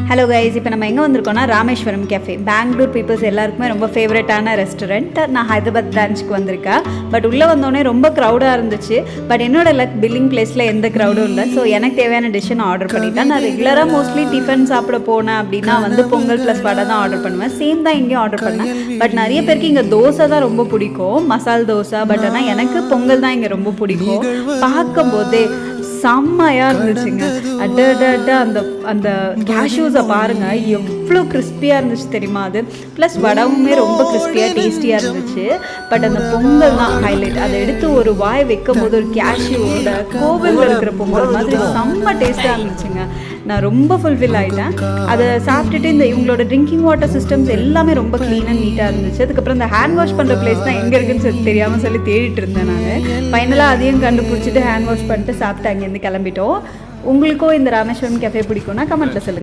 Hello guys, இப்போ நம்ம எங்கே வந்திருக்கோம்னா ராமேஸ்வரம் கேஃபே. பெங்களூர் பீப்புள்ஸ் எல்லாருக்குமே ரொம்ப ஃபேவரட்டான ரெஸ்டாரண்ட். நான் ஹைதராபாத் பிரான்ச்சுக்கு வந்திருக்கேன். பட் உள்ளே வந்தோடனே ரொம்ப க்ரௌடாக இருந்துச்சு. பட் என்னோட லக் பில்லிங் பிளேஸில் எந்த க்ரௌடும் இல்லை. ஸோ எனக்கு தேவையான டிஷ்ஷை நான் ஆர்டர் பண்ணிட்டேன். நான் ரெகுலராக மோஸ்ட்லி டிஃபன் சாப்பிட போனேன் அப்படின்னா பொங்கல் ப்ளஸ் வடை தான் ஆர்டர் பண்ணுவேன். சேம் தான் இங்கேயும் ஆர்டர் பண்ணேன். பட் நிறைய பேருக்கு இங்கே தோசை தான் ரொம்ப பிடிக்கும், மசால் தோசை. பட் ஆனால் எனக்கு பொங்கல் தான் இங்கே ரொம்ப பிடிக்கும். பார்க்கும்போதே செம்மையாக இருந்துச்சுங்க. அந்த அந்த கேஷ்யூஸை பாருங்கள், எவ்வளோ கிறிஸ்பியாக இருந்துச்சு தெரியுமா அது. ப்ளஸ் வடவுமே ரொம்ப கிறிஸ்பியாக டேஸ்டியாக இருந்துச்சு. பட் அந்த பொங்கல் தான் ஹைலைட். அதை எடுத்து ஒரு வாய் வைக்கும் போது ஒரு கேஷ்யூவோட கோவிலில் இருக்கிற பொங்கல் மாதிரி செம்ம டேஸ்ட்டாக இருந்துச்சுங்க. நான் ரொம்ப ஃபுல்ஃபில் ஆகிட்டேன். அதை சாப்பிட்டுட்டு இவங்களோட ட்ரிங்கிங் வாட்டர் சிஸ்டம்ஸ் எல்லாமே ரொம்ப க்ளீனாக நீட்டாக இருந்துச்சு. அதுக்கப்புறம் இந்த ஹேண்ட் வாஷ் பண்ணுற பிளேஸ் தான் எங்கே இருக்குன்னு சொல்லி தெரியாமல் தேடிட்டு இருந்தேன் நான். ஃபைனலாக அதையும் கண்டுபிடிச்சிட்டு ஹேண்ட் வாஷ் பண்ணிட்டு சாப்பிட்டு அங்கேருந்து கிளம்பிட்டோம். உங்களுக்கும் இந்த ராமேஸ்வரம் கேஃபே பிடிக்கும்னா கமெண்ட்டில் சொல்லுங்கள்.